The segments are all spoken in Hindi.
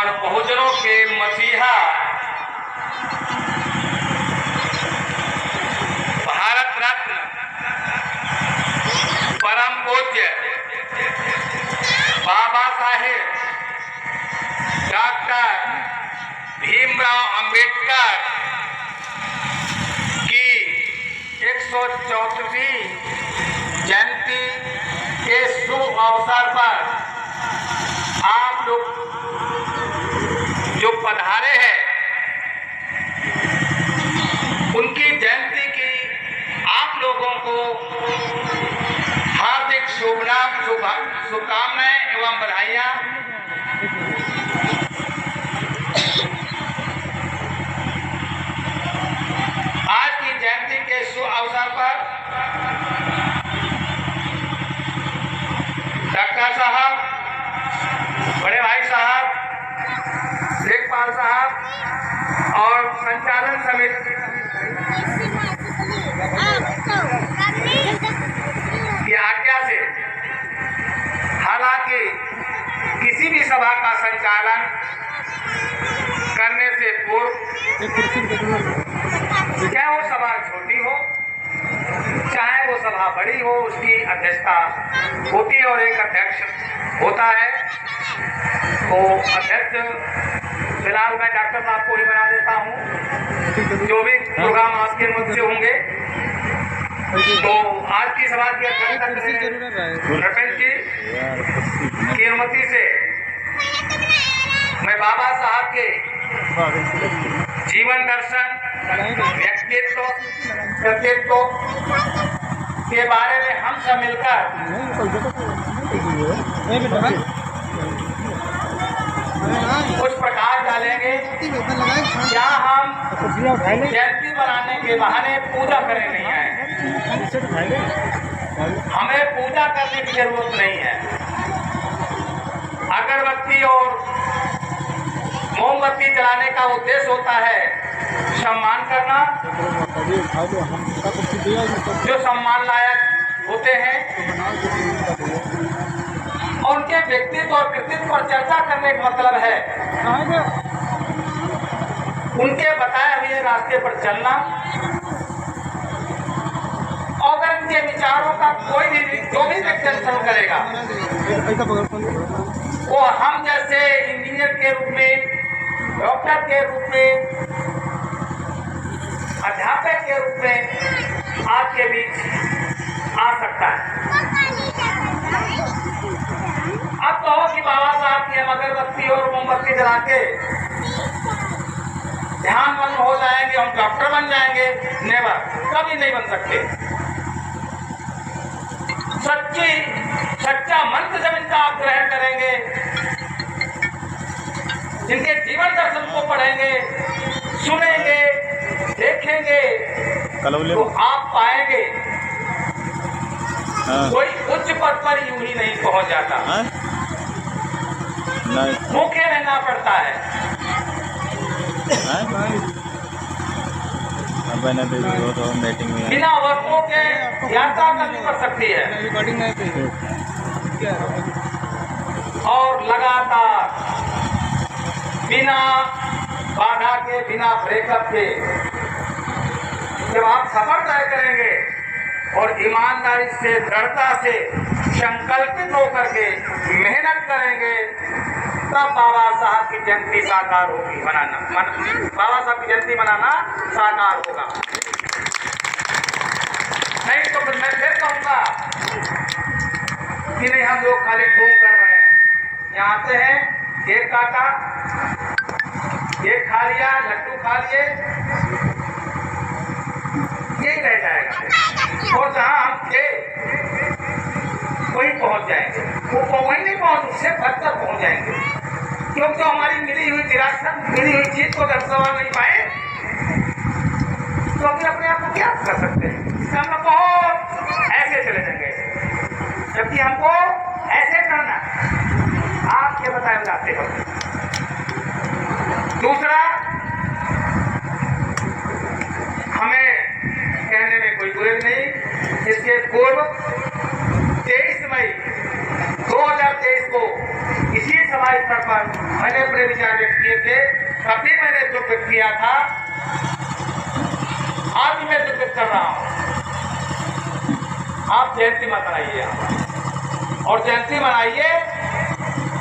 और बहुजनों के मसीहा भारत रत्न परम पूज्य बाबा साहेब डॉक्टर भीमराव अंबेडकर की 134वीं जयंती के शुभ अवसर पर आप लोग जो पधारे हैं उनकी जयंती की आप लोगों को हार्दिक शुभकामनाएं एवं बधाइयां। आज की जयंती के शुभ अवसर पर डॉक्टर साहब, बड़े भाई साहब, लेखपाल साहब और संचालन समिति की आज्ञा से, हालांकि किसी भी सभा का संचालन करने से पूर्व, चाहे वो सभा छोटी हो चाहे वो सभा बड़ी हो, उसकी अध्यक्षता होती है और एक अध्यक्ष होता है। तो अध्यक्ष फिलहाल मैं डॉक्टर साहब को ही बना देता हूँ। जो भी प्रोग्राम आपके मुझसे होंगे, तो आज की सभा की अध्यक्षता रतन जी की अनुमति से मैं बाबा साहब के जीवन दर्शन, व्यक्तित्व, कृतित्व के बारे में हम सब मिलकर कुछ प्रकाश डालेंगे। क्या हम जयंती मनाने के बहाने पूजा करने नहीं आए? हमें पूजा करने की जरूरत नहीं है। अगरबत्ती और मोमबत्ती जलाने का उद्देश्य होता है सम्मान करना, जो सम्मान लायक होते हैं, और उनके व्यक्तित्व और कृतित्व पर चर्चा करने का मतलब है उनके बताए हुए रास्ते पर चलना। अगर उनके विचारों का कोई भी जो भी व्यक्ति अनुसरण करेगा, वो हम जैसे इंजीनियर के रूप में, डॉक्टर के रूप में, अध्यापक के रूप में आपके बीच आ सकता है। अब कहो कि बाबा साहब की हम अगरबत्ती और मोमबत्ती जला के ध्यानमग्न हो जाएंगे, हम डॉक्टर बन जाएंगे, नेवर, कभी नहीं बन सकते। सच्चा मंत्र जब इनका आप ग्रहण करेंगे, जिनके जीवन दर्शन को पढ़ेंगे, सुनेंगे, देखेंगे, तो आप पाएंगे कोई उच्च पद पर यूं ही नहीं पहुंच जाता, भूखे रहना पड़ता है। बिना वर्षों के यात्रा करनी पड़ सकती है और लगातार बिना बाधा के, बिना ब्रेकअप के जब आप सफर तय करेंगे और ईमानदारी से, दृढ़ता से संकल्पित होकर के मेहनत करेंगे, तब बाबा साहब की जयंती साकार होगी। बाबा साहब की जयंती मनाना साकार होगा। नहीं तो फिर मैं फिर कहूँगा कि नहीं, हम लोग खाली घूम कर रहे हैं। यहाँ आते हैं, केक काटा, केक खा लिया, लड्डू खा लिए, यही रह जाएगा। और जहाँ हम थे वहीं पहुँच जाएंगे, वो वहीं नहीं पहुँच, उससे बढ़कर पहुँच जाएंगे, क्योंकि हमारी मिली हुई विरासत, मिली हुई चीज को जब सवाल नहीं पाए तो अभी अपने आप को क्या कर सकते हैं? हम लोग बहुत ऐसे चले जाएंगे, जबकि हमको ऐसे करना आपके बताए जाते हो। दूसरा, हमें कहने में कोई बुराई नहीं, इसके पूर्व 23 मई 2023 को इसी सभा स्तर पर मैंने अपने विचार किया था, आज भी मैं जिक्र कर रहा हूं। आप जयंती मत मनाइए यहाँ, और जयंती मनाइए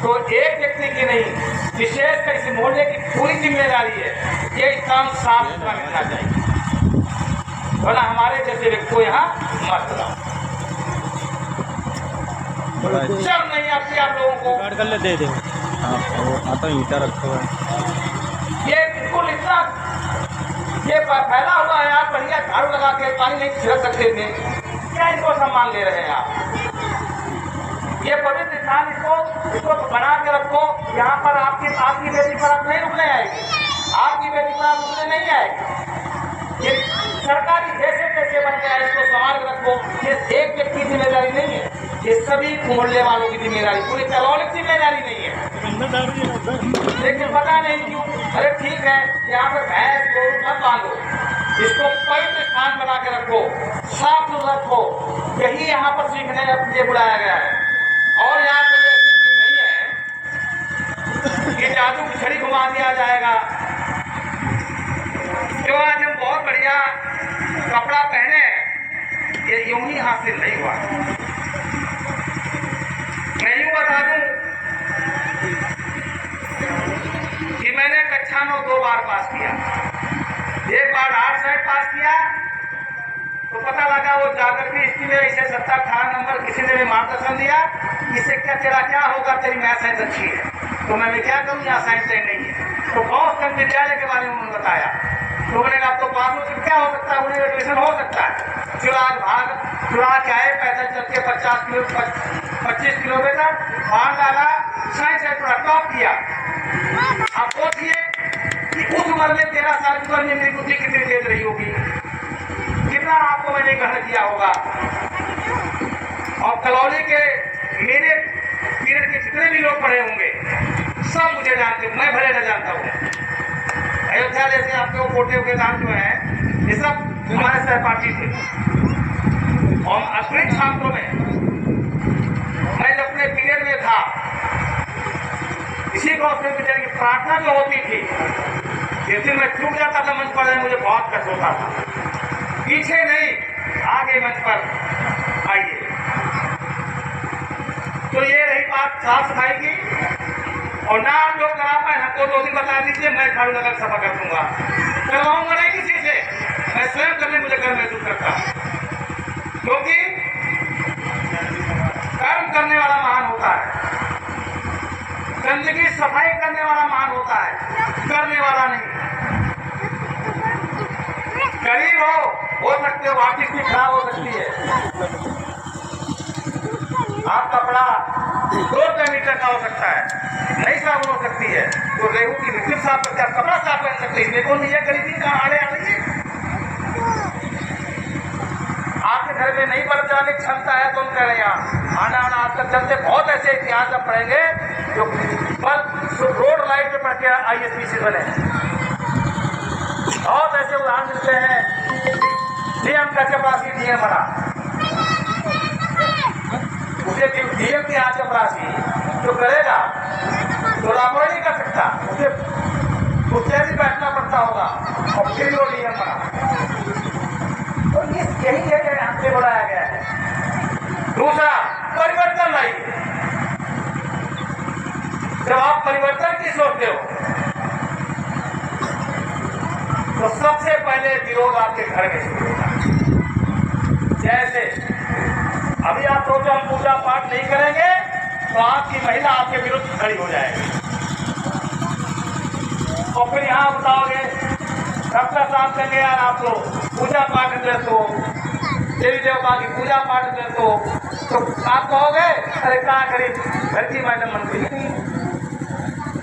तो एक व्यक्ति की नहीं, विशेषकर इस मोहल्ले की पूरी जिम्मेदारी है। ये काम साफ सुथरा मिलना चाहिए, वरना हमारे जैसे व्यक्ति को यहाँ मत लाओ। शर्म नहीं आती आप लोगों को? गार्ड कर ले, दे दे। आता ईटा रखा हुआ है, ये बिल्कुल इतना ये फैला हुआ है। आप बढ़िया झाड़ू लगा के पानी नहीं छिड़क सकते थे, क्या इनको सम्मान दे रहे हैं आप? ये पवित्र स्थान, इसको बना के रखो। यहाँ पर आपकी बेटी पर आप नहीं रुकने आएगी, आपकी बेटी पर आप रुकने नहीं आएगी। ये सरकारी जैसे कैसे बन गया, इसको संभाल के रखो। ये एक व्यक्ति की जिम्मेदारी नहीं है, ये सभी मोहल्ले वालों की जिम्मेदारी, पूरी कॉलोनी की जिम्मेदारी नहीं है। लेकिन पता नहीं क्यों, अरे ठीक है, यहाँ पर भैंस गोरू मत बांधो, इसको पवित्र स्थान बना के रखो, साफ सुथरा रखो। यही यहाँ पर सीखने के लिए बुलाया गया है। और यहाँ कोई ऐसी चीज नहीं है कि जादू की छड़ी घुमा दिया जाएगा। जो आज हम बहुत बढ़िया कपड़ा पहने, ये यूं ही हासिल नहीं हुआ। मैं यूं बता दूं कि मैंने कक्षा 9 2 बार पास किया। एक बार 8 साइड पास किया तो पता लगा वो जाकर के इसकी में इसे 70-18 नंबर किसी ने भी मार्गदर्शन दिया, इससे क्या तेरा क्या होगा, तेरी मैथ साइंस अच्छी है। तो मैं क्या करूँ, यहाँ साइंस नहीं है। तो बहुत कम विद्यालय के बारे में उन्होंने बताया, तो मैंने कहा तो पास हो क्या हो सकता है, उन्हें एडमिशन हो सकता है। चुरा के आए, पैदल चल के 25 किलोमीटर भाग डाला, साइंस पूरा टॉप किया। आप सोचिए कि उस उम्र में 13 साल की उम्र में मेरी बुद्धि कितनी तेज रही होगी, कितना आपको मैंने ग्रहण किया होगा। और कलौली के मेरे पीरियड के जितने भी लोग पढ़े होंगे सब मुझे जानते, मैं भले न जानता हूँ। अयोध्या जैसे आपके वो कोटे के नाम जो है, ये सब हमारे सहपाठी थे। और अपने छात्रों में मैं जब अपने पीरियड में था, इसी को अपने पीरियड की प्रार्थना जो होती थी, जिस दिन मैं चूक जाता था मंच पर, मुझे बहुत कष्ट होता था। पीछे नहीं, आगे मंच पर आइए। तो ये रही बात साफ सफाई की। और ना आप लोग करा पाए, हमको 2 दिन बता दीजिए, मैं झाड़ू लगा सफा कर दूंगा। करवाऊंगा नहीं किसी से, मैं स्वयं करने मुझे गर्व महसूस करता, क्योंकि कर्म करने वाला महान होता है, गंदगी सफाई करने वाला महान होता है, करने वाला नहीं। गरीब हो सकते हो, आर्थिक भी खराब हो सकती है। आप कपड़ा 2 रुपये मीटर का हो सकता है, नहीं साबुन हो सकती है, तो रेहू की लिक्विड साफ करके आप कपड़ा साफ कर सकते हैं। देखो नहीं है गरीबी का आड़े आ रही है। आपके घर में नहीं बन जाने की क्षमता है तो हम कह रहे हैं यहाँ आना आजकल चलते बहुत ऐसे इतिहास आप पढ़ेंगे जो रोड लाइट पे पढ़ के ISPC बने। बहुत ऐसे उदाहरण मिलते हैं। डीएम का चपरासी डीएम बना, उसे डीएम की आज चपरासी जो करेगा तो लापरवाही नहीं कर सकता, उसे भी बैठना पड़ता होगा और फिर वो डीएम बना। तो यही है हमसे बुलाया गया है। दूसरा, परिवर्तन लाइए। जब आप परिवर्तन की सोचते हो तो सबसे पहले विरोध आपके घर में शुरू होता है। जैसे अभी आप सोचो हम पूजा पाठ नहीं करेंगे तो आपकी महिला आपके विरुद्ध खड़ी हो जाएगी, और फिर यहाँ बताओगे सबका साथ देंगे यार आप लोग पूजा पाठ में तो देवी देवता की पूजा पाठ में तो आप कहोगे अरे क्या करी घर की मैडम मंत्री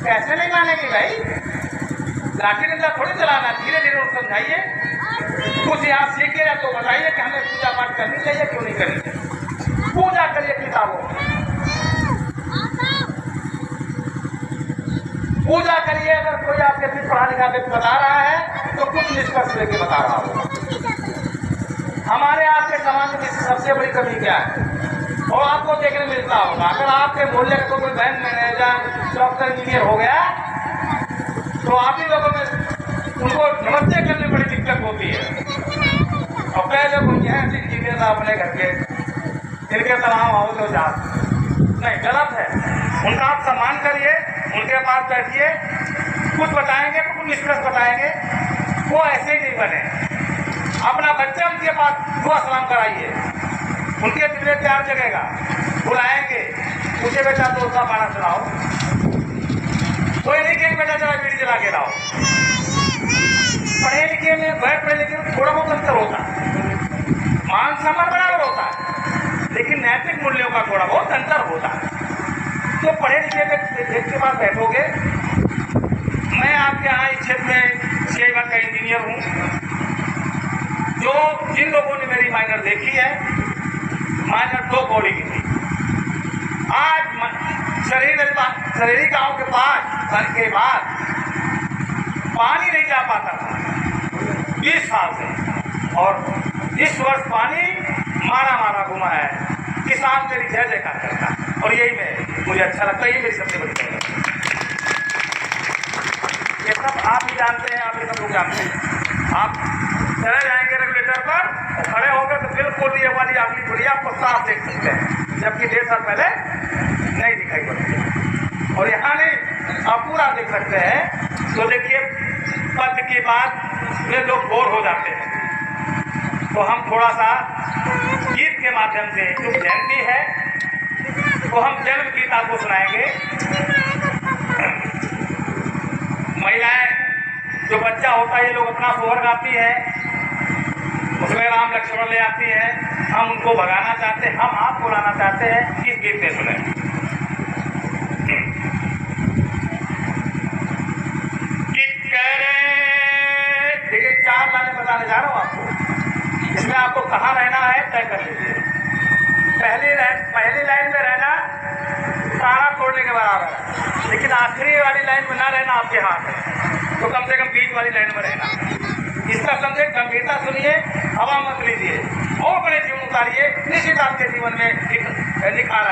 कैसे नहीं मानेगी भाई, लाठी डंडा थोड़ी चलाना, धीरे धीरे उनको समझाइए। कुछ यहाँ सीखे या तो बताइए कि हमें पूजा पाठ करनी चाहिए क्यों नहीं करनी चाहिए। पूजा करिए किताबों में, पूजा करिए। अगर कोई आपके बीच पढ़ा लिखा व्यक्ति बता रहा है तो कुछ निष्कर्ष लेके बता रहा होगा। हमारे आपके समाज में सबसे बड़ी कमी क्या है और आपको देखने मिलता होगा, अगर आपके मोहल्ले का कोई बैंक मैनेजर डॉक्टर इंजीनियर हो गया तो आप ही लोगों में उनको नमस्ते करने में बड़ी दिक्कत होती है। और पहले कोई ऐसे इंजीनियर था अपने घर के, इनके तमाम आओ तो जा नहीं, गलत है। उनका आप सम्मान करिए, उनके पास बैठिए, कुछ बताएंगे तो कुछ निष्कर्ष बताएंगे, वो ऐसे ही नहीं बने। अपना बच्चा उनके पास दुआ सलाम कराइए, उनके दिल में प्यार जगेगा। बुलाएंगे, पूछे बेटा तो उसका पाना सुनाओ, कोई नहीं कहेंगे बेटा चला बीड़ी जला के लाओ। पढ़े लिखे में गैर पढ़े लिखे में थोड़ा बहुत अंतर होता है, मान सम्मान बराबर होता है, लेकिन नैतिक मूल्यों का थोड़ा बहुत अंतर होता है। तो पढ़े लिखे व्यक्ति के पास बैठोगे, मैं आपके यहाँ इस क्षेत्र में 6 बार का इंजीनियर हूँ, जो जिन लोगों ने मेरी माइनर देखी है, माइनर 2 कौड़ी की थी। आज शरीरी गांव के पास के बाद पानी नहीं जा पाता था 20 साल से, और इस वर्ष पानी मारा घुमा है। किसान मेरी जय जयकार करता है, और यही मुझे अच्छा लगता है, ये मेरी सबसे बड़ी जय है। ये सब आप भी जानते हैं, आप ये सब लोग जानते हैं। आप चले जाएंगे रेगुलेटर पर, खड़े होकर तो बिल्कुल ये वाली अगली पुलिया आपको साफ देख सकते हैं, जबकि 1.5 साल पहले नहीं दिखाई पड़ती। और यहाँ नहीं, आप पूरा देख सकते हैं। तो देखिए, पद की बात में लोग बोर हो जाते हैं, तो हम थोड़ा सा गीत के माध्यम से, जो जयंती है तो हम जन्म गीत आपको सुनाएंगे। महिलाएं, जो बच्चा होता है, ये लोग अपना सोहर गाती है, उसमें राम लक्ष्मण ले आती है। हम उनको भगाना चाहते हैं, हम आपको लाना चाहते हैं, इस गीत में सुने। देखिए, 4 लाइनें बताने जा रहा हूँ आपको, इसमें आपको कहाँ रहना है तय कर लीजिए। पहली लाइन में रहना तारा तोड़ने के बराबर है, लेकिन आखिरी वाली लाइन में ना रहना आपके हाथ है, तो कम से कम बीच वाली लाइन में रहना। इसका समझे, गंभीरता सुनिए, हवा मत लीजिए, और बड़े जीवन उतारिए, निश्चित आपके जीवन में दिखा रहा है।